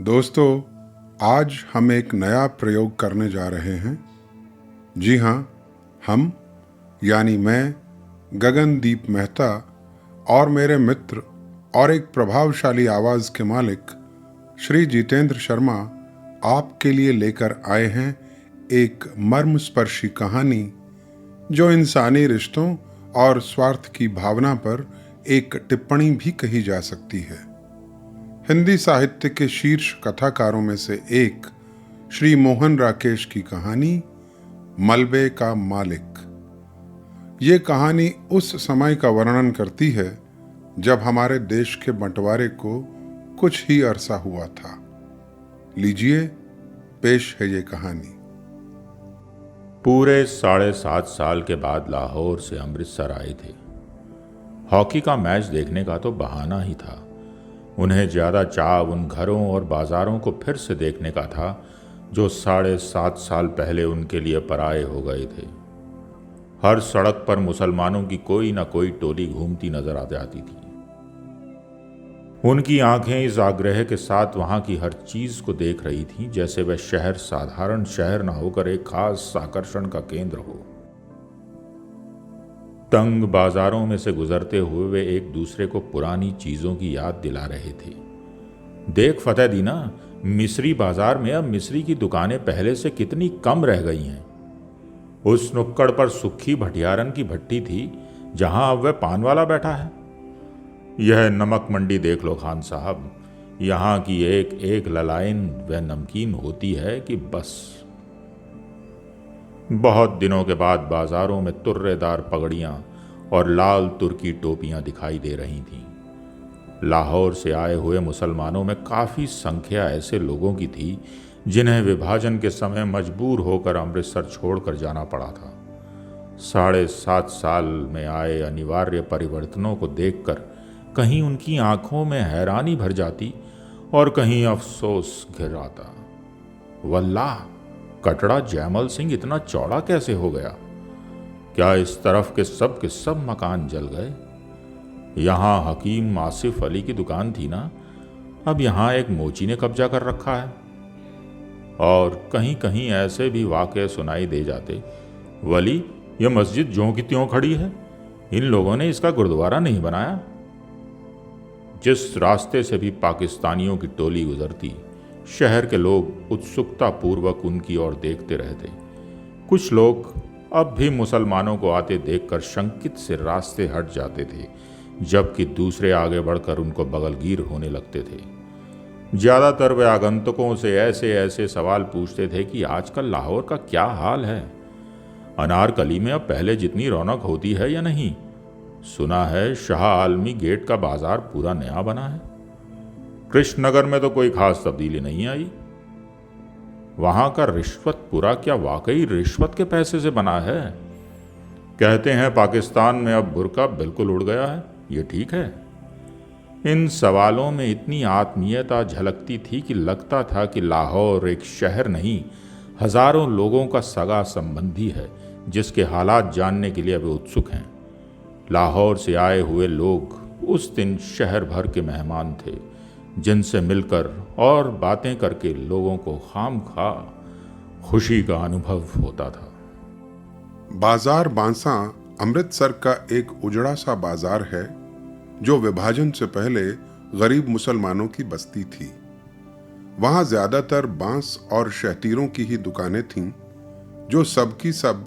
दोस्तों, आज हम एक नया प्रयोग करने जा रहे हैं। जी हाँ, हम यानी मैं गगनदीप मेहता और मेरे मित्र और एक प्रभावशाली आवाज़ के मालिक श्री जितेंद्र शर्मा आपके लिए लेकर आए हैं एक मर्मस्पर्शी कहानी जो इंसानी रिश्तों और स्वार्थ की भावना पर एक टिप्पणी भी कही जा सकती है। हिंदी साहित्य के शीर्ष कथाकारों में से एक श्री मोहन राकेश की कहानी मलबे का मालिक। ये कहानी उस समय का वर्णन करती है जब हमारे देश के बंटवारे को कुछ ही अरसा हुआ था। लीजिए, पेश है ये कहानी। पूरे 7.5 साल के बाद लाहौर से अमृतसर आए थे। हॉकी का मैच देखने का तो बहाना ही था। उन्हें ज़्यादा चाव उन घरों और बाज़ारों को फिर से देखने का था जो 7.5 साल पहले उनके लिए पराये हो गए थे। हर सड़क पर मुसलमानों की कोई ना कोई टोली घूमती नजर आ जाती थी। उनकी आंखें इस आग्रह के साथ वहां की हर चीज को देख रही थीं जैसे वह शहर साधारण शहर न होकर एक खास आकर्षण का केंद्र हो। तंग बाजारों में से गुजरते हुए वे एक दूसरे को पुरानी चीजों की याद दिला रहे थे। देख फतेह दीना, मिस्री बाजार में अब मिस्री की दुकानें पहले से कितनी कम रह गई हैं। उस नुक्कड़ पर सुक्खी भटियारन की भट्टी थी जहां अब वह पान वाला बैठा है। यह नमक मंडी देख लो खान साहब, यहाँ की एक एक ललाइन व नमकीन होती है कि बस। बहुत दिनों के बाद बाजारों में तुर्रेदार पगड़ियां और लाल तुर्की टोपियां दिखाई दे रही थीं। लाहौर से आए हुए मुसलमानों में काफ़ी संख्या ऐसे लोगों की थी जिन्हें विभाजन के समय मजबूर होकर अमृतसर छोड़कर जाना पड़ा था। 7.5 साल में आए अनिवार्य परिवर्तनों को देखकर कहीं उनकी आंखों में हैरानी भर जाती और कहीं अफसोस घिर आता। वल्लाह, कटड़ा जयमल सिंह इतना चौड़ा कैसे हो गया? क्या इस तरफ के सब मकान जल गए? यहाँ हकीम आसिफ अली की दुकान थी ना, अब यहाँ एक मोची ने कब्जा कर रखा है। और कहीं कहीं ऐसे भी वाकये सुनाई दे जाते, वली यह मस्जिद ज्यों की त्यों खड़ी है, इन लोगों ने इसका गुरुद्वारा नहीं बनाया। जिस रास्ते से भी पाकिस्तानियों की टोली गुजरती, शहर के लोग उत्सुकता पूर्वक उनकी ओर देखते रहते। कुछ लोग अब भी मुसलमानों को आते देखकर शंकित से रास्ते हट जाते थे, जबकि दूसरे आगे बढ़कर उनको बगलगीर होने लगते थे। ज़्यादातर वे आगंतुकों से ऐसे ऐसे सवाल पूछते थे कि आजकल लाहौर का क्या हाल है, अनारकली में अब पहले जितनी रौनक होती है या नहीं। सुना है शाह आलमी गेट का बाजार पूरा नया बना है। कृष्णनगर में तो कोई खास तब्दीली नहीं आई। वहां का रिश्वतपुरा क्या वाकई रिश्वत के पैसे से बना है? कहते हैं पाकिस्तान में अब बुर्का बिल्कुल उड़ गया है, ये ठीक है? इन सवालों में इतनी आत्मीयता झलकती थी कि लगता था कि लाहौर एक शहर नहीं, हजारों लोगों का सगा संबंधी है जिसके हालात जानने के लिए वे उत्सुक हैं। लाहौर से आए हुए लोग उस दिन शहर भर के मेहमान थे, जिनसे मिलकर और बातें करके लोगों को खामखा खुशी का अनुभव होता था। बाजार बांसा अमृतसर का एक उजड़ा सा बाजार है जो विभाजन से पहले गरीब मुसलमानों की बस्ती थी। वहां ज्यादातर बांस और शहतीरों की ही दुकानें थीं, जो सबकी सब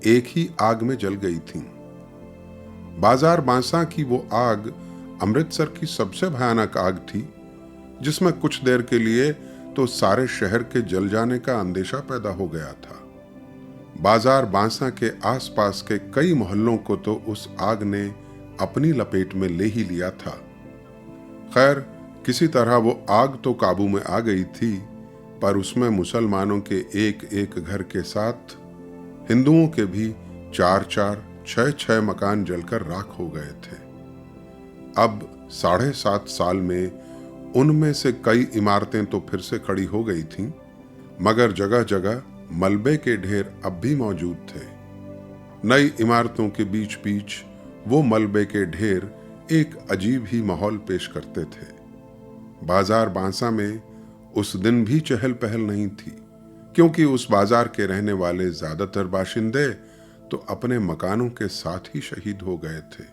एक ही आग में जल गई थीं। बाजार बांसा की वो आग अमृतसर की सबसे भयानक आग थी, जिसमें कुछ देर के लिए तो सारे शहर के जल जाने का अंदेशा पैदा हो गया था। बाजार बांसा के आसपास के कई मोहल्लों को तो उस आग ने अपनी लपेट में ले ही लिया था। खैर, किसी तरह वो आग तो काबू में आ गई थी, पर उसमें मुसलमानों के एक एक घर के साथ हिंदुओं के भी 4-4, 6-6 मकान जलकर राख हो गए थे। अब 7.5 साल में उनमें से कई इमारतें तो फिर से खड़ी हो गई थीं, मगर जगह जगह मलबे के ढेर अब भी मौजूद थे। नई इमारतों के बीच बीच वो मलबे के ढेर एक अजीब ही माहौल पेश करते थे। बाजार बांसा में उस दिन भी चहल पहल नहीं थी, क्योंकि उस बाजार के रहने वाले ज्यादातर बाशिंदे तो अपने मकानों के साथ ही शहीद हो गए थे,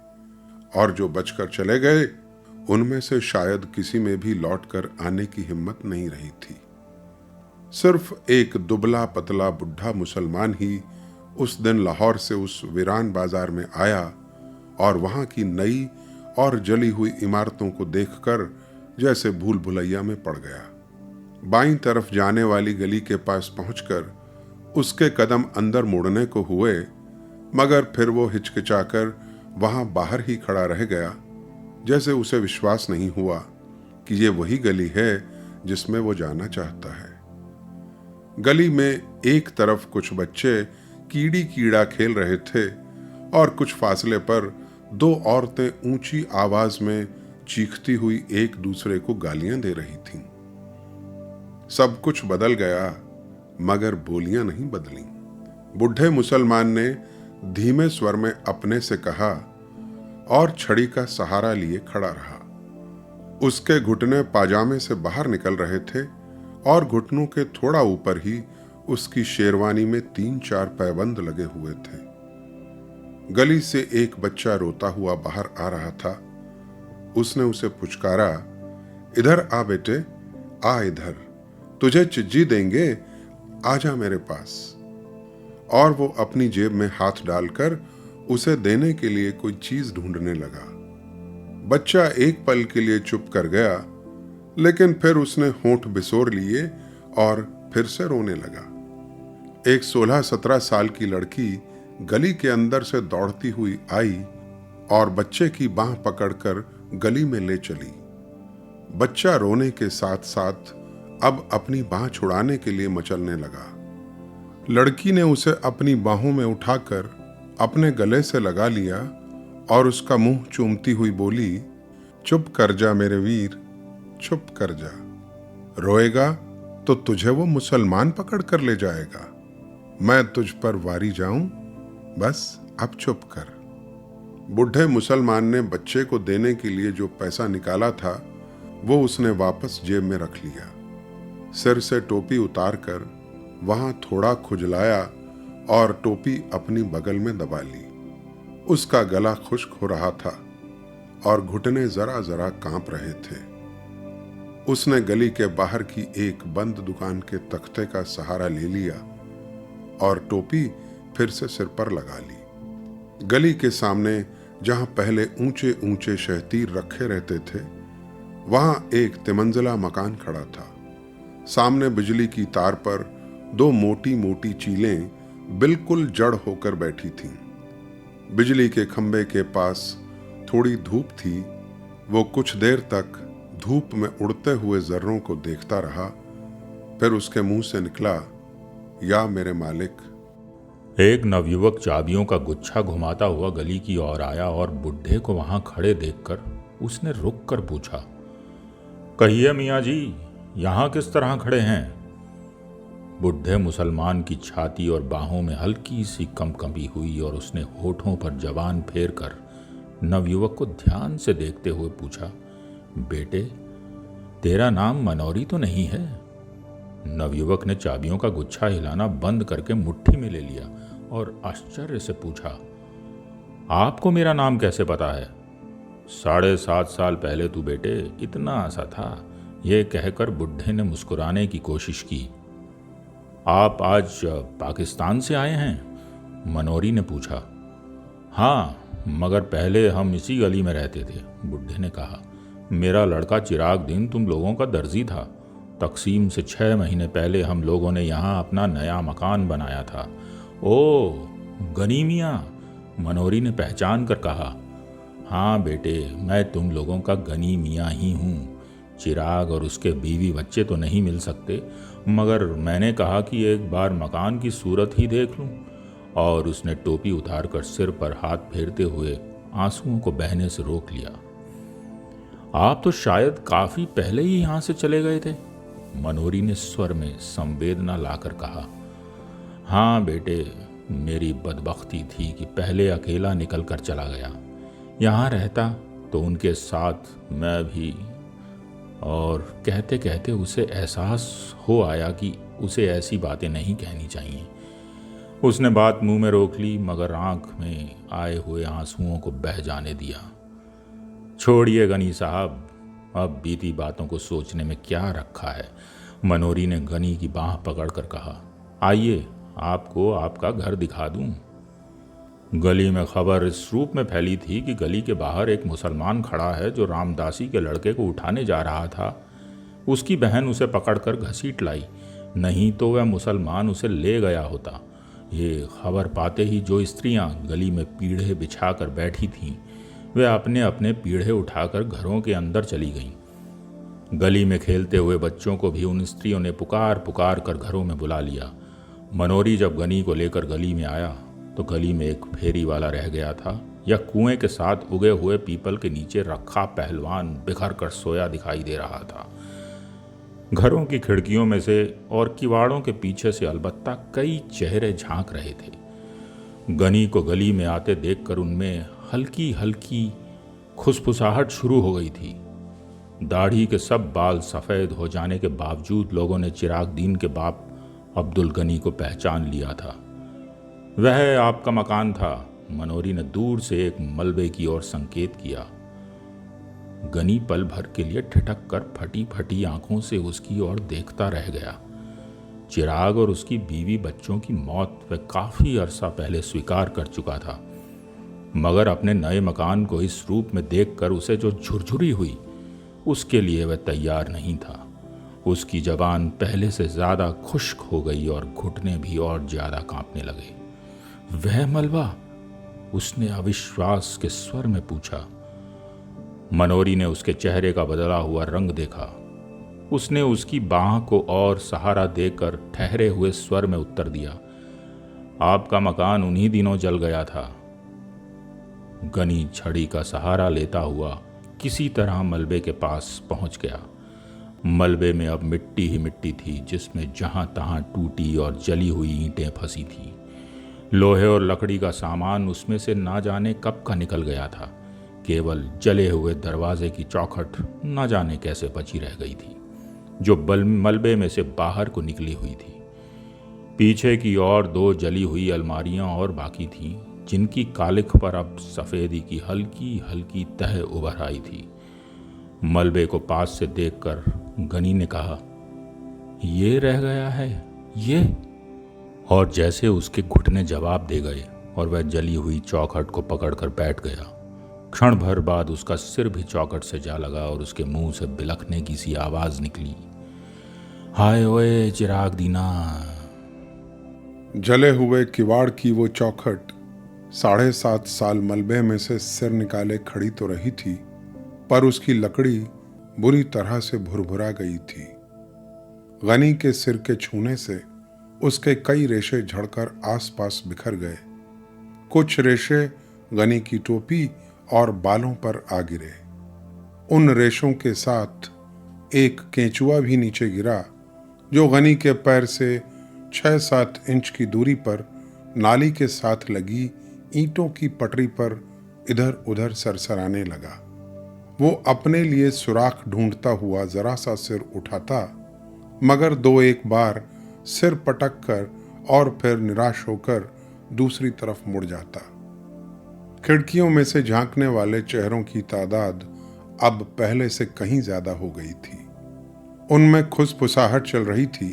और जो बचकर चले गए उनमें से शायद किसी में भी लौटकर आने की हिम्मत नहीं रही थी। सिर्फ एक दुबला पतला बुढ़ा मुसलमान ही उस दिन लाहौर से उस वीरान बाजार में आया और वहां की नई और जली हुई इमारतों को देखकर जैसे भूल भुलैया में पड़ गया। बाईं तरफ जाने वाली गली के पास पहुंचकर उसके कदम अंदर मुड़ने को हुए, मगर फिर वो हिचकिचाकर वहां बाहर ही खड़ा रह गया, जैसे उसे विश्वास नहीं हुआ कि ये वही गली है जिसमें वो जाना चाहता है। गली में एक तरफ कुछ बच्चे कीड़ी कीड़ा खेल रहे थे और कुछ फासले पर दो औरतें ऊंची आवाज में चीखती हुई एक दूसरे को गालियां दे रही थीं। सब कुछ बदल गया, मगर बोलियां नहीं बदली। बुढ़े मुसलमान ने धीमे स्वर में अपने से कहा और छड़ी का सहारा लिए खड़ा रहा। उसके घुटने पाजामे से बाहर निकल रहे थे और घुटनों के थोड़ा ऊपर ही उसकी शेरवानी में 3-4 पैबंद लगे हुए थे। गली से एक बच्चा रोता हुआ बाहर आ रहा था। उसने उसे पुचकारा, इधर आ बेटे, आ इधर, तुझे चिज्जी देंगे, आजा मेरे पास। और वो अपनी जेब में हाथ डालकर उसे देने के लिए कोई चीज ढूंढने लगा। बच्चा एक पल के लिए चुप कर गया, लेकिन फिर उसने होंठ बिसोर लिए और फिर से रोने लगा। एक 16-17 साल की लड़की गली के अंदर से दौड़ती हुई आई और बच्चे की बांह पकड़कर गली में ले चली। बच्चा रोने के साथ साथ अब अपनी बांह छुड़ाने के लिए मचलने लगा। लड़की ने उसे अपनी बाहों में उठाकर अपने गले से लगा लिया और उसका मुंह चूमती हुई बोली, चुप कर जा मेरे वीर, चुप कर जा। रोएगा तो तुझे वो मुसलमान पकड़ कर ले जाएगा। मैं तुझ पर वारी जाऊं, बस अब चुप कर। बुढ़े मुसलमान ने बच्चे को देने के लिए जो पैसा निकाला था वो उसने वापस जेब में रख लिया। सिर से टोपी उतारकर वहां थोड़ा खुजलाया और टोपी अपनी बगल में दबा ली। उसका गला खुश्क हो रहा था और घुटने जरा जरा कांप रहे थे। उसने गली के बाहर की एक बंद दुकान के तख्ते का सहारा ले लिया और टोपी फिर से सिर पर लगा ली। गली के सामने जहां पहले ऊंचे ऊंचे शहतीर रखे रहते थे, वहां एक तिमंजिला मकान खड़ा था। सामने बिजली की तार पर 2 मोटी मोटी चीलें बिल्कुल जड़ होकर बैठी थीं। बिजली के खंबे के पास थोड़ी धूप थी। वो कुछ देर तक धूप में उड़ते हुए जर्रों को देखता रहा, फिर उसके मुंह से निकला, या मेरे मालिक। एक नवयुवक चाबियों का गुच्छा घुमाता हुआ गली की ओर आया और बुढ़े को वहां खड़े देखकर उसने रुक कर पूछा, कहिए मियाँ जी, यहाँ किस तरह खड़े हैं? बुढ़े मुसलमान की छाती और बाहों में हल्की सी कंपकंपी हुई और उसने होठों पर जबान फेर कर नवयुवक को ध्यान से देखते हुए पूछा, बेटे, तेरा नाम मनौरी तो नहीं है? नवयुवक ने चाबियों का गुच्छा हिलाना बंद करके मुट्ठी में ले लिया और आश्चर्य से पूछा, आपको मेरा नाम कैसे पता है? 7.5 साल पहले तू बेटे इतना सा था। यह कहकर बुढ़े ने मुस्कुराने की कोशिश की। आप आज पाकिस्तान से आए हैं? मनौरी ने पूछा। हाँ, मगर पहले हम इसी गली में रहते थे, बुढ़े ने कहा। मेरा लड़का चिराग दिन तुम लोगों का दर्जी था। तकसीम से 6 महीने पहले हम लोगों ने यहाँ अपना नया मकान बनाया था। ओ, गनी मियाँ, मनौरी ने पहचान कर कहा। हाँ बेटे, मैं तुम लोगों का गनी मियाँ ही हूँ। चिराग और उसके बीवी बच्चे तो नहीं मिल सकते, मगर मैंने कहा कि एक बार मकान की सूरत ही देख लूं, और उसने टोपी उतारकर सिर पर हाथ फेरते हुए आंसुओं को बहने से रोक लिया। आप तो शायद काफी पहले ही यहां से चले गए थे, मनोरी ने स्वर में संवेदना लाकर कहा। हाँ बेटे, मेरी बदबख्ती थी कि पहले अकेला निकल कर चला गया। यहाँ रहता तो उनके साथ मैं भी। और कहते कहते उसे एहसास हो आया कि उसे ऐसी बातें नहीं कहनी चाहिए। उसने बात मुंह में रोक ली, मगर आंख में आए हुए आंसुओं को बह जाने दिया। छोड़िए गनी साहब, अब बीती बातों को सोचने में क्या रखा है। मनोरी ने गनी की बाह पकड़कर कहा, आइए आपको आपका घर दिखा दूं। गली में खबर इस रूप में फैली थी कि गली के बाहर एक मुसलमान खड़ा है जो रामदासी के लड़के को उठाने जा रहा था। उसकी बहन उसे पकड़कर घसीट लाई, नहीं तो वह मुसलमान उसे ले गया होता। ये खबर पाते ही जो स्त्रियां गली में पीढ़े बिछाकर बैठी थीं, वे अपने अपने पीढ़े उठाकर घरों के अंदर चली गईं। गली में खेलते हुए बच्चों को भी उन स्त्रियों ने पुकार पुकार कर घरों में बुला लिया। मनोरी जब गनी को लेकर गली में आया तो गली में एक फेरी वाला रह गया था। यह कुएं के साथ उगे हुए पीपल के नीचे रखा पहलवान बिखर कर सोया दिखाई दे रहा था। घरों की खिड़कियों में से और किवाड़ों के पीछे से अलबत्ता कई चेहरे झांक रहे थे। गनी को गली में आते देखकर उनमें हल्की हल्की खुसफुसाहट शुरू हो गई थी। दाढ़ी के सब बाल सफ़ेद हो जाने के बावजूद लोगों ने चिराग दीन के बाप अब्दुल गनी को पहचान लिया था। वह आपका मकान था। मनोरी ने दूर से एक मलबे की ओर संकेत किया। गनी पल भर के लिए ठिठक कर फटी फटी आंखों से उसकी ओर देखता रह गया। चिराग और उसकी बीवी बच्चों की मौत वह काफी अरसा पहले स्वीकार कर चुका था, मगर अपने नए मकान को इस रूप में देखकर उसे जो झुरझुरी हुई, उसके लिए वह तैयार नहीं था। उसकी जबान पहले से ज्यादा खुश्क हो गई और घुटने भी और ज्यादा कांपने लगे। वह मलबा? उसने अविश्वास के स्वर में पूछा। मनोरी ने उसके चेहरे का बदला हुआ रंग देखा। उसने उसकी बाह को और सहारा देकर ठहरे हुए स्वर में उत्तर दिया, आपका मकान उन्हीं दिनों जल गया था। गनी छड़ी का सहारा लेता हुआ किसी तरह मलबे के पास पहुंच गया। मलबे में अब मिट्टी ही मिट्टी थी, जिसमें जहां तहां टूटी और जली हुई ईंटें फंसी थी। लोहे और लकड़ी का सामान उसमें से ना जाने कब का निकल गया था। केवल जले हुए दरवाजे की चौखट ना जाने कैसे बची रह गई थी, जो मलबे में से बाहर को निकली हुई थी। पीछे की ओर 2 जली हुई अलमारियां और बाकी थीं, जिनकी कालिख पर अब सफ़ेदी की हल्की हल्की तह उभर आई थी। मलबे को पास से देखकर गनी ने कहा, ये रह गया है ये? और जैसे उसके घुटने जवाब दे गए और वह जली हुई चौखट को पकड़कर बैठ गया। क्षण भर बाद उसका सिर भी चौखट से जा लगा और उसके मुंह से बिलखने की सी आवाज निकली, हाय ओए चिराग दीना। जले हुए किवाड़ की वो चौखट 7.5 साल मलबे में से सिर निकाले खड़ी तो रही थी, पर उसकी लकड़ी बुरी तरह से भुरभुरा गई थी। गनी के सिर के छूने से उसके कई रेशे झड़कर आसपास बिखर गए। कुछ रेशे गनी की टोपी और बालों पर आ गिरे। उन रेशों के साथ एक केंचुआ भी नीचे गिरा, जो गनी के पैर से 6-7 इंच की दूरी पर नाली के साथ लगी ईंटों की पटरी पर इधर उधर सरसराने लगा। वो अपने लिए सुराख ढूंढता हुआ जरा सा सिर उठाता, मगर 2-1 बार सिर पटक कर और फिर निराश होकर दूसरी तरफ मुड़ जाता। खिड़कियों में से झांकने वाले चेहरों की तादाद अब पहले से कहीं ज्यादा हो गई थी। उनमें खुसफुसाहट चल रही थी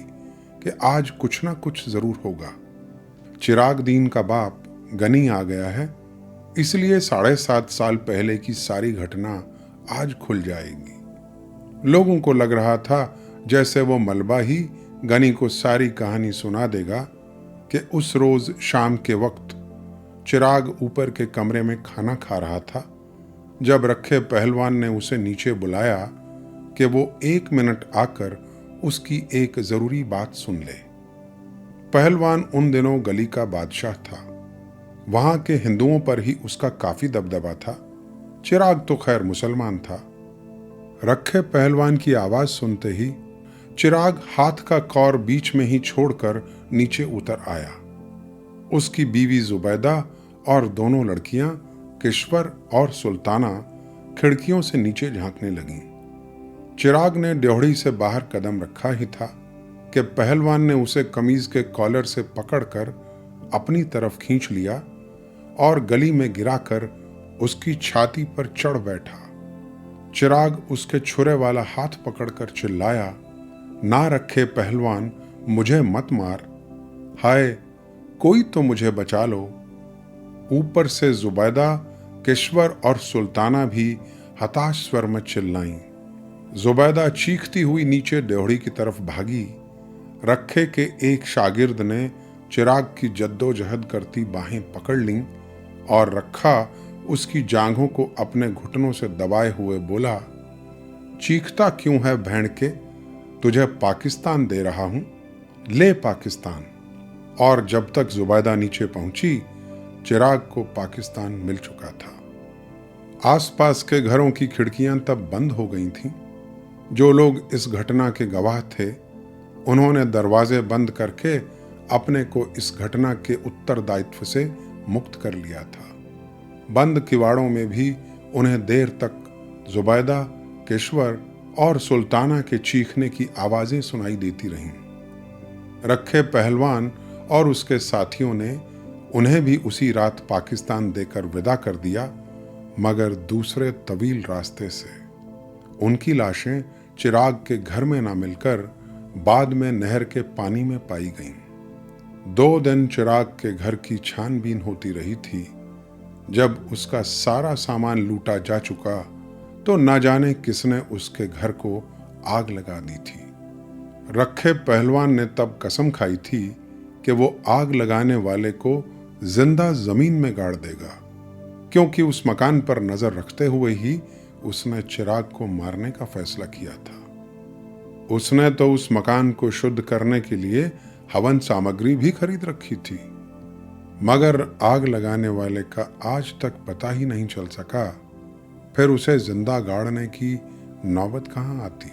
कि आज कुछ ना कुछ जरूर होगा। चिराग दीन का बाप गनी आ गया है, इसलिए 7.5 साल पहले की सारी घटना आज खुल जाएगी। लोगों को लग रहा था जैसे वो मलबा ही गनी को सारी कहानी सुना देगा कि उस रोज शाम के वक्त चिराग ऊपर के कमरे में खाना खा रहा था, जब रखे पहलवान ने उसे नीचे बुलाया कि वो 1 मिनट आकर उसकी एक जरूरी बात सुन ले। पहलवान उन दिनों गली का बादशाह था। वहां के हिंदुओं पर ही उसका काफी दबदबा था। चिराग तो खैर मुसलमान था। रखे पहलवान की आवाज सुनते ही चिराग हाथ का कौर बीच में ही छोड़कर नीचे उतर आया। उसकी बीवी जुबैदा और दोनों लड़कियां किश्वर और सुल्ताना खिड़कियों से नीचे झांकने लगीं। चिराग ने ड्योढ़ी से बाहर कदम रखा ही था कि पहलवान ने उसे कमीज के कॉलर से पकड़कर अपनी तरफ खींच लिया और गली में गिराकर उसकी छाती पर चढ़ बैठा। चिराग उसके छुरे वाला हाथ पकड़कर चिल्लाया, ना रखे पहलवान, मुझे मत मार, हाय कोई तो मुझे बचा लो। ऊपर से जुबैदा, केशवर और सुल्ताना भी हताश स्वर में चिल्लाईं। जुबैदा चीखती हुई नीचे ड्योढ़ी की तरफ भागी। रखे के एक शागिर्द ने चिराग की जद्दोजहद करती बाहें पकड़ लीं और रखा उसकी जांघों को अपने घुटनों से दबाए हुए बोला, चीखता क्यों है भेड़ के, तुझे पाकिस्तान दे रहा हूं, ले पाकिस्तान। और जब तक जुबैदा नीचे पहुंची, चिराग को पाकिस्तान मिल चुका था। आसपास के घरों की खिड़कियां तब बंद हो गई थीं। जो लोग इस घटना के गवाह थे, उन्होंने दरवाजे बंद करके अपने को इस घटना के उत्तरदायित्व से मुक्त कर लिया था। बंद किवाड़ों में भी उन्हें देर तक जुबैदा, केशवर और सुल्ताना के चीखने की आवाजें सुनाई देती रहीं। रखे पहलवान और उसके साथियों ने उन्हें भी उसी रात पाकिस्तान देकर विदा कर दिया, मगर दूसरे तवील रास्ते से। उनकी लाशें चिराग के घर में ना मिलकर बाद में नहर के पानी में पाई गईं। 2 दिन चिराग के घर की छानबीन होती रही थी। जब उसका सारा सामान लूटा जा चुका तो न जाने किसने उसके घर को आग लगा दी थी। रखे पहलवान ने तब कसम खाई थी कि वो आग लगाने वाले को जिंदा जमीन में गाड़ देगा, क्योंकि उस मकान पर नजर रखते हुए ही उसने चिराग को मारने का फैसला किया था। उसने तो उस मकान को शुद्ध करने के लिए हवन सामग्री भी खरीद रखी थी, मगर आग लगाने वाले का आज तक पता ही नहीं चल सका। फिर उसे जिंदा गाड़ने की नौबत कहां आती।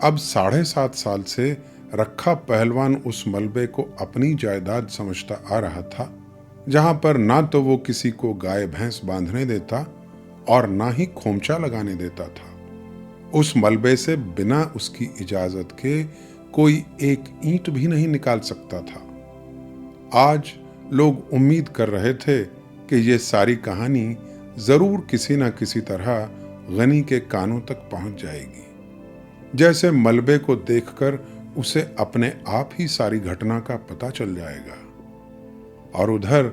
अब 7.5 साल से रखा पहलवान उस मलबे को अपनी जायदाद समझता आ रहा था, जहां पर ना तो वो किसी को गाय भैंस बांधने देता और ना ही खोमचा लगाने देता था। उस मलबे से बिना उसकी इजाजत के कोई एक ईंट भी नहीं निकाल सकता था। आज लोग उम्मीद कर रहे थे कि ये सारी कहानी जरूर किसी न किसी तरह गनी के कानों तक पहुंच जाएगी, जैसे मलबे को देखकर उसे अपने आप ही सारी घटना का पता चल जाएगा। और उधर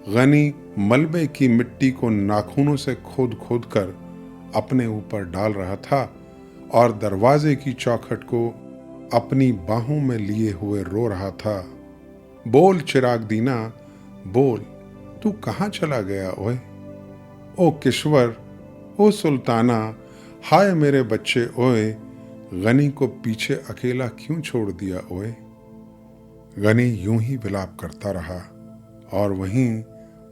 गनी मलबे की मिट्टी को नाखूनों से खोद खोद कर अपने ऊपर डाल रहा था और दरवाजे की चौखट को अपनी बाहों में लिए हुए रो रहा था, बोल चिराग दीना, बोल, तू कहां चला गया ओए? ओ केशवर, ओ सुल्ताना, हाय मेरे बच्चे ओए, गनी को पीछे अकेला क्यों छोड़ दिया ओए? गनी यूं ही विलाप करता रहा और वहीं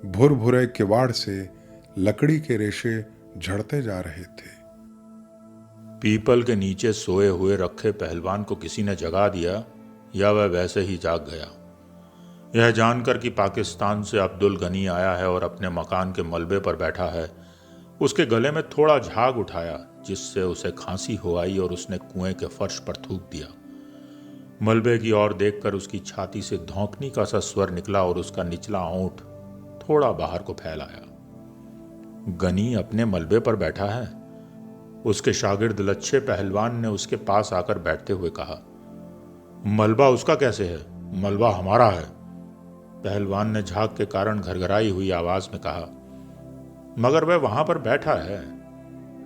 भुरभुरे किवाड़ से लकड़ी के रेशे झड़ते जा रहे थे। पीपल के नीचे सोए हुए रखे पहलवान को किसी ने जगा दिया या वह वैसे ही जाग गया। यह जानकर कि पाकिस्तान से अब्दुल गनी आया है और अपने मकान के मलबे पर बैठा है, उसके गले में थोड़ा झाग उठाया, जिससे उसे खांसी हो आई और उसने कुएं के फर्श पर थूक दिया। मलबे की ओर देखकर उसकी छाती से धौंकनी का सा स्वर निकला और उसका निचला ओंठ थोड़ा बाहर को फैलाया। गनी अपने मलबे पर बैठा है? उसके शागिर्द लच्छे पहलवान ने उसके पास आकर बैठते हुए कहा, मलबा उसका कैसे है? मलबा हमारा है। पहलवान ने झाग के कारण घरघराई हुई आवाज में कहा, मगर वह वहां पर बैठा है।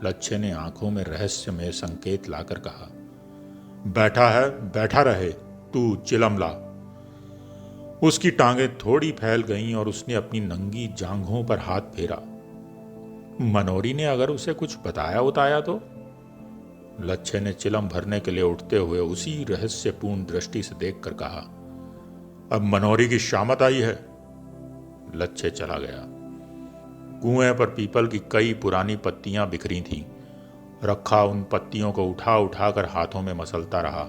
लच्छे ने आंखों में रहस्यमय संकेत लाकर कहा, बैठा है, बैठा रहे, तू चिलम ला। उसकी टांगें थोड़ी फैल गईं और उसने अपनी नंगी जांघों पर हाथ फेरा। मनोरी ने अगर उसे कुछ बताया उताया तो? लच्छे ने चिलम भरने के लिए उठते हुए उसी रहस्यपूर्ण दृष्टि से देखकर कहा, अब मनोरी की शामत आई है। लच्छे चला गया। कुएं पर पीपल की कई पुरानी पत्तियां बिखरी थीं। रखा उन पत्तियों को उठा उठाकर हाथों में मसलता रहा।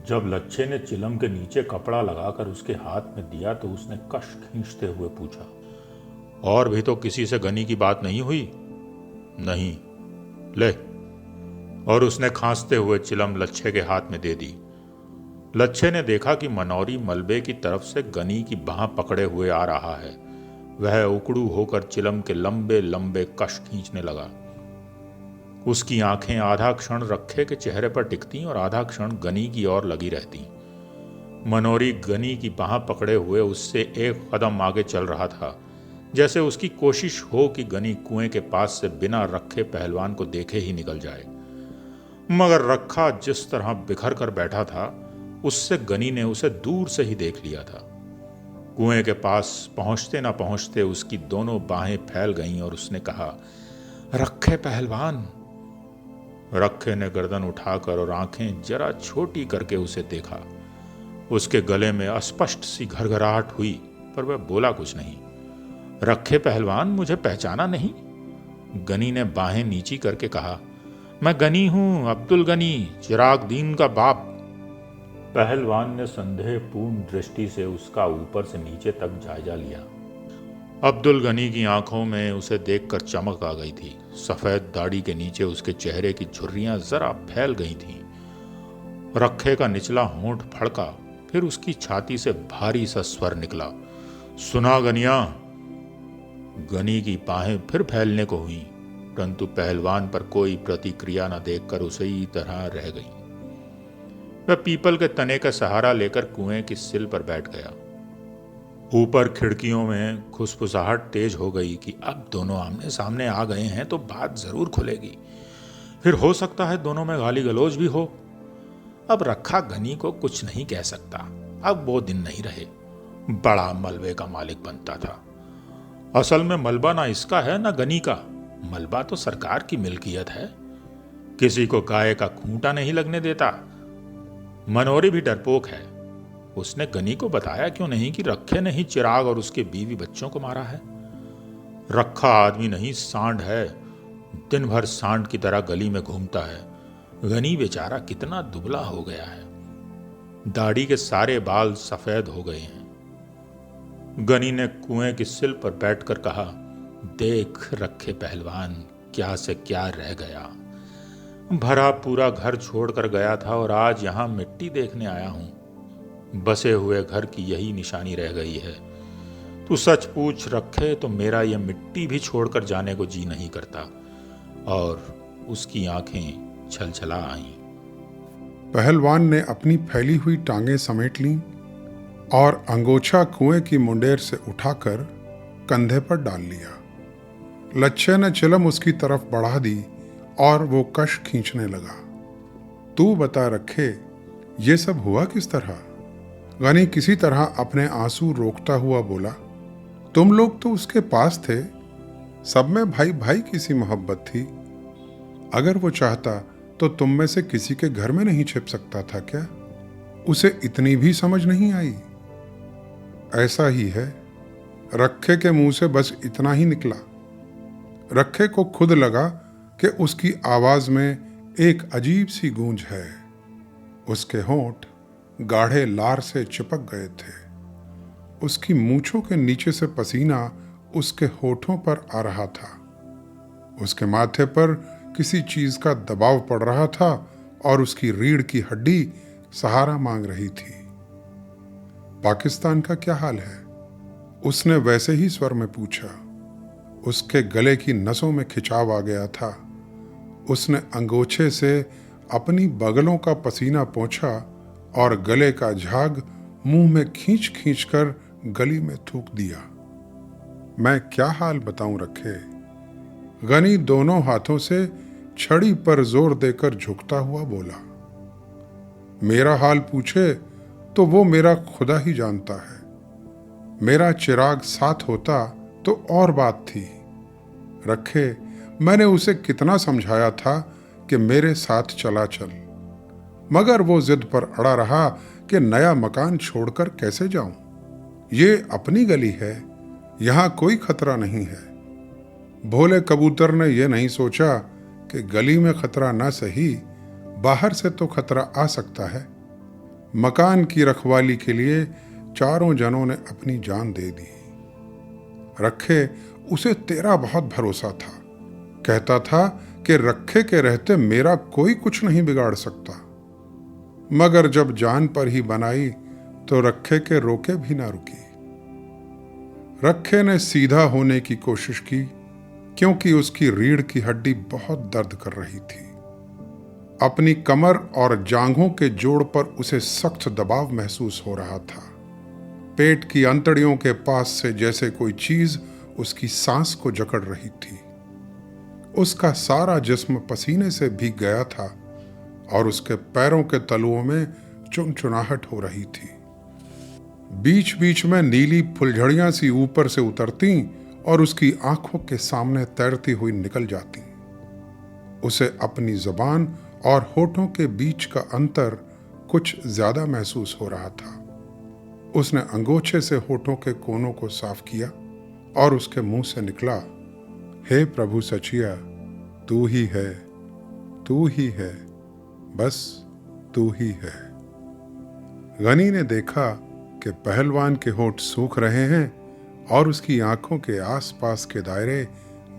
जब लच्छे ने चिलम के नीचे कपड़ा लगाकर उसके हाथ में दिया तो उसने कश खींचते हुए पूछा, और भी तो किसी से गनी की बात नहीं हुई? नहीं। ले। और उसने खांसते हुए चिलम लच्छे के हाथ में दे दी। लच्छे ने देखा कि मनौरी मलबे की तरफ से गनी की बाह पकड़े हुए आ रहा है। वह उकड़ू होकर चिलम के लंबे लंबे कश खींचने लगा। उसकी आंखें आधा क्षण रखे के चेहरे पर टिकती और आधा क्षण गनी की ओर लगी रहती। मनौरी गनी की बाह पकड़े हुए उससे एक कदम आगे चल रहा था, जैसे उसकी कोशिश हो कि गनी कुएं के पास से बिना रखे पहलवान को देखे ही निकल जाए। मगर रखा जिस तरह बिखर कर बैठा था, उससे गनी ने उसे दूर से ही देख लिया था। कुएं के पास पहुंचते ना पहुंचते उसकी दोनों बाहें फैल गईं और उसने कहा, रखे पहलवान। रखे ने गर्दन उठाकर और आंखें जरा छोटी करके उसे देखा। उसके गले में अस्पष्ट सी घरघराहट हुई, पर वह बोला कुछ नहीं। रखे पहलवान, मुझे पहचाना नहीं? गनी ने बाहें नीची करके कहा, मैं गनी हूं, अब्दुल गनी, चिराग दीन का बाप। पहलवान ने संदेहपूर्ण दृष्टि से उसका ऊपर से नीचे तक जायजा लिया। अब्दुल गनी की आंखों में उसे देखकर चमक आ गई थी। सफेद दाढ़ी के नीचे उसके चेहरे की झुर्रियां जरा फैल गई थीं। रखे का निचला होंठ फड़का, फिर उसकी छाती से भारी सा स्वर निकला, सुना गनिया। गनी की बाहें फिर फैलने को हुई, परंतु पहलवान पर कोई प्रतिक्रिया न देखकर उसी तरह रह गई। वह पीपल के तने का सहारा लेकर कुएं की सिल पर बैठ गया। ऊपर खिड़कियों में खुसफुसाहट तेज हो गई कि अब दोनों आमने सामने आ गए हैं तो बात जरूर खुलेगी। फिर हो सकता है दोनों में गाली गलौज भी हो। अब रखा गनी को कुछ नहीं कह सकता। अब वो दिन नहीं रहे। बड़ा मलबे का मालिक बनता था। असल में मलबा ना इसका है ना गनी का। मलबा तो सरकार की मिल्कियत है। किसी को गाय का खूंटा नहीं लगने देता। मनोरी भी डरपोक है। उसने गनी को बताया क्यों नहीं कि रखे ने ही चिराग और उसके बीवी बच्चों को मारा है। रखा आदमी नहीं, सांड है। दिन भर सांड की तरह गली में घूमता है। गनी बेचारा कितना दुबला हो गया है। दाढ़ी के सारे बाल सफेद हो गए हैं। गनी ने कुएं की सिल पर बैठकर कहा, देख रखे पहलवान, क्या से क्या रह गया। भरा पूरा घर छोड़कर गया था और आज यहां मिट्टी देखने आया हूं। बसे हुए घर की यही निशानी रह गई है। तू सच पूछ रखे तो मेरा यह मिट्टी भी छोड़कर जाने को जी नहीं करता। और उसकी आंखें छलछला आईं। पहलवान ने अपनी फैली हुई टांगें समेट लीं और अंगोछा कुएं की मुंडेर से उठाकर कंधे पर डाल लिया। लच्छे ने चिलम उसकी तरफ बढ़ा दी और वो कश खींचने लगा। तू बता रखे, ये सब हुआ किस तरह? गनी किसी तरह अपने आंसू रोकता हुआ बोला, तुम लोग तो उसके पास थे। सब में भाई भाई की सी मोहब्बत थी। अगर वो चाहता तो तुम में से किसी के घर में नहीं छिप सकता था क्या? उसे इतनी भी समझ नहीं आई? ऐसा ही है। रखे के मुंह से बस इतना ही निकला। रखे को खुद लगा कि उसकी आवाज में एक अजीब सी गूंज है। उसके होंठ गाढ़े लार से चिपक गए थे। उसकी मूंछों के नीचे से पसीना उसके होठों पर आ रहा था। उसके माथे पर किसी चीज का दबाव पड़ रहा था और उसकी रीढ़ की हड्डी सहारा मांग रही थी। पाकिस्तान का क्या हाल है? उसने वैसे ही स्वर में पूछा। उसके गले की नसों में खिंचाव आ गया था। उसने अंगोछे से अपनी बगलों का पसीना पोंछा और गले का झाग मुंह में खींच खींच कर गली में थूक दिया। मैं क्या हाल बताऊं रखे? गनी दोनों हाथों से छड़ी पर जोर देकर झुकता हुआ बोला। मेरा हाल पूछे तो वो मेरा खुदा ही जानता है। मेरा चिराग साथ होता तो और बात थी। रखे, मैंने उसे कितना समझाया था कि मेरे साथ चला चल, मगर वो जिद पर अड़ा रहा कि नया मकान छोड़कर कैसे जाऊं। ये अपनी गली है, यहां कोई खतरा नहीं है। भोले कबूतर ने यह नहीं सोचा कि गली में खतरा ना सही, बाहर से तो खतरा आ सकता है। मकान की रखवाली के लिए चारों जनों ने अपनी जान दे दी। रखे, उसे तेरा बहुत भरोसा था। कहता था कि रखे के रहते मेरा कोई कुछ नहीं बिगाड़ सकता, मगर जब जान पर ही बनाई तो रखे के रोके भी ना रुकी। रखे ने सीधा होने की कोशिश की, क्योंकि उसकी रीढ़ की हड्डी बहुत दर्द कर रही थी। अपनी कमर और जांघों के जोड़ पर उसे सख्त दबाव महसूस हो रहा था। पेट की अंतड़ियों के पास से जैसे कोई चीज उसकी सांस को जकड़ रही थी। उसका सारा जिस्म पसीने से भीग गया था और उसके पैरों के तलुओं में चुनचुनाहट हो रही थी। बीच बीच में नीली फुलझड़ियां सी ऊपर से उतरती और उसकी आंखों के सामने तैरती हुई निकल जाती। उसे अपनी जुबान और होठों के बीच का अंतर कुछ ज्यादा महसूस हो रहा था। उसने अंगोछे से होठों के कोनों को साफ किया और उसके मुंह से निकला, हे प्रभु सचिया, तू ही है, तू ही है, बस तू ही है। गनी ने देखा कि पहलवान के होठ सूख रहे हैं और उसकी आंखों के आसपास के दायरे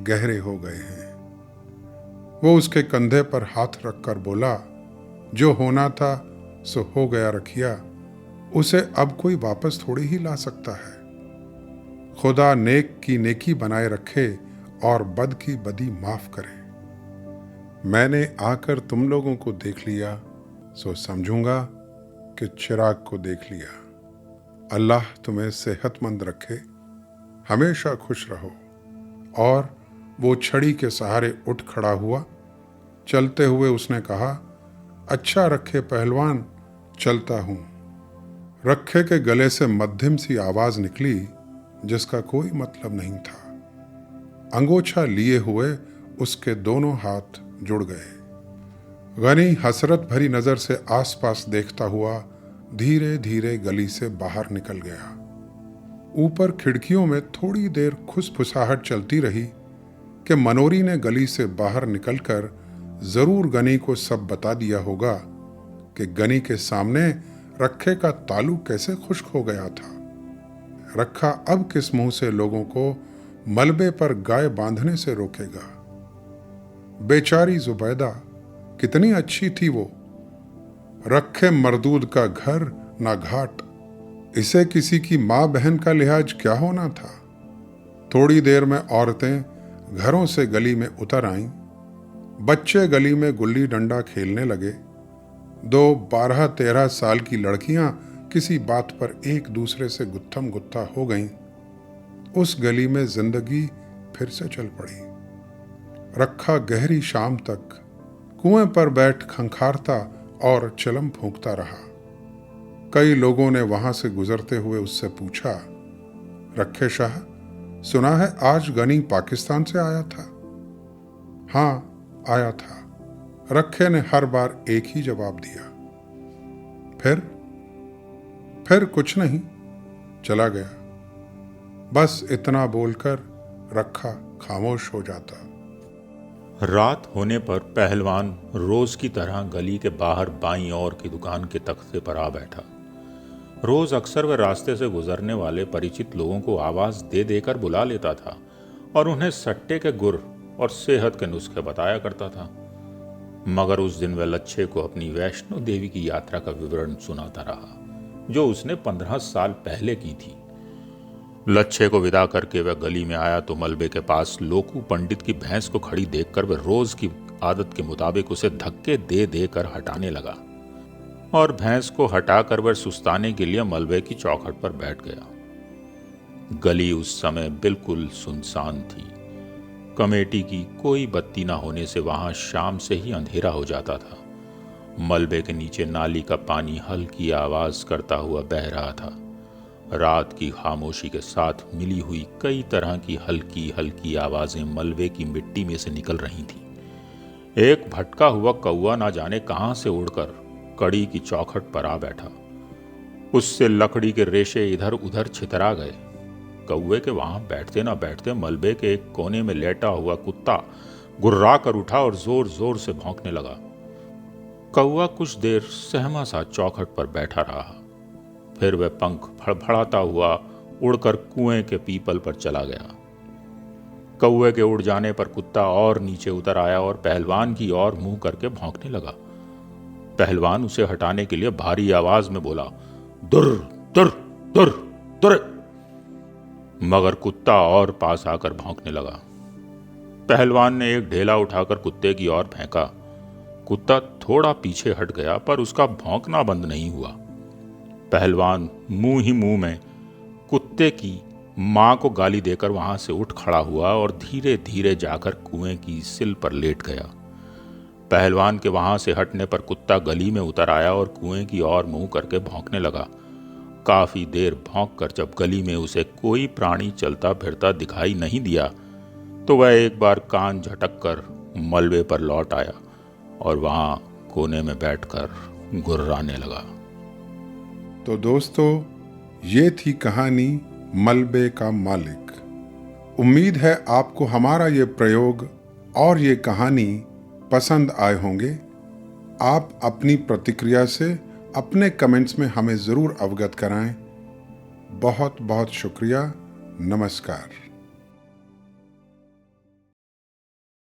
गहरे हो गए हैं। वो उसके कंधे पर हाथ रखकर बोला, जो होना था सो हो गया रखिया, उसे अब कोई वापस थोड़ी ही ला सकता है। खुदा नेक की नेकी बनाए रखे और बद की बदी माफ करे। मैंने आकर तुम लोगों को देख लिया सो समझूंगा कि चिराग को देख लिया। अल्लाह तुम्हें सेहतमंद रखे, हमेशा खुश रहो। और वो छड़ी के सहारे उठ खड़ा हुआ। चलते हुए उसने कहा, अच्छा रखे पहलवान, चलता हूं। रखे के गले से मध्यम सी आवाज निकली जिसका कोई मतलब नहीं था। अंगोछा लिए हुए उसके दोनों हाथ जुड़ गए। गनी हसरत भरी नजर से आसपास देखता हुआ धीरे धीरे गली से बाहर निकल गया। ऊपर खिड़कियों में थोड़ी देर खुसफुसाहट चलती रही कि मनोरी ने गली से बाहर निकलकर जरूर गनी को सब बता दिया होगा कि गनी के सामने रखे का तालू कैसे खुश्क हो गया था। रखा अब किस मुंह से लोगों को मलबे पर गाय बांधने से रोकेगा। बेचारी जुबैदा कितनी अच्छी थी वो। रखे मरदूद का घर ना घाट, इसे किसी की माँ बहन का लिहाज क्या होना था। थोड़ी देर में औरतें घरों से गली में उतर आईं। बच्चे गली में गुल्ली डंडा खेलने लगे। 12-13 साल की लड़कियां किसी बात पर एक दूसरे से गुत्थम गुत्था हो गईं। उस गली में जिंदगी फिर से चल पड़ी। रखा गहरी शाम तक कुएं पर बैठ खंखारता और चिलम फूंकता रहा। कई लोगों ने वहां से गुजरते हुए उससे पूछा, रखे शाह, सुना है आज गनी पाकिस्तान से आया था? हां, आया था। रखे ने हर बार एक ही जवाब दिया। फिर कुछ नहीं, चला गया। बस इतना बोलकर रखा खामोश हो जाता। रात होने पर पहलवान रोज की तरह गली के बाहर बाईं ओर की दुकान के तख्ते पर आ बैठा। रोज अक्सर वह रास्ते से गुजरने वाले परिचित लोगों को आवाज दे देकर बुला लेता था और उन्हें सट्टे के गुर और सेहत के नुस्खे बताया करता था। मगर उस दिन वह लच्छे को अपनी वैष्णो देवी की यात्रा का विवरण सुनाता रहा, जो उसने 15 साल पहले की थी। लच्छे को विदा करके वह गली में आया तो मलबे के पास लोकू पंडित की भैंस को खड़ी देखकर वह रोज की आदत के मुताबिक उसे धक्के दे देकर हटाने लगा और भैंस को हटाकर वह सुस्ताने के लिए मलबे की चौखट पर बैठ गया। गली उस समय बिल्कुल सुनसान थी। कमेटी की कोई बत्ती ना होने से वहां शाम से ही अंधेरा हो जाता था। मलबे के नीचे नाली का पानी हल्की आवाज करता हुआ बह रहा था। रात की खामोशी के साथ मिली हुई कई तरह की हल्की हल्की आवाजें मलबे की मिट्टी में से निकल रही थीं। एक भटका हुआ कौवा ना जाने कहां से उड़कर कड़ी की चौखट पर आ बैठा। उससे लकड़ी के रेशे इधर उधर छितरा गए। कौवे के वहां बैठते ना बैठते मलबे के एक कोने में लेटा हुआ कुत्ता गुर्रा कर उठा और जोर जोर से भौंकने लगा। कौवा कुछ देर सहमा सा चौखट पर बैठा रहा। फिर वह पंख फड़फड़ाता हुआ उड़कर कुएं के पीपल पर चला गया। कौवे के उड़ जाने पर कुत्ता और नीचे उतर आया और पहलवान की ओर मुंह करके भौंकने लगा। पहलवान उसे हटाने के लिए भारी आवाज में बोला, दुर दुर दुर दुर, मगर कुत्ता और पास आकर भौंकने लगा। पहलवान ने एक ढेला उठाकर कुत्ते की ओर फेंका। कुत्ता थोड़ा पीछे हट गया पर उसका भौंकना बंद नहीं हुआ। पहलवान मुंह ही मुंह में कुत्ते की मां को गाली देकर वहां से उठ खड़ा हुआ और धीरे धीरे जाकर कुएं की सिल पर लेट गया। पहलवान के वहां से हटने पर कुत्ता गली में उतर आया और कुएं की ओर मुंह करके भौंकने लगा। काफी देर भौंक कर जब गली में उसे कोई प्राणी चलता फिरता दिखाई नहीं दिया तो वह एक बार कान झटक कर मलबे पर लौट आया और वहां कोने में बैठकर गुर्राने लगा। तो दोस्तों, ये थी कहानी मलबे का मालिक। उम्मीद है आपको हमारा ये प्रयोग और ये कहानी पसंद आए होंगे। आप अपनी प्रतिक्रिया से अपने कमेंट्स में हमें ज़रूर अवगत कराएं। बहुत बहुत शुक्रिया। नमस्कार।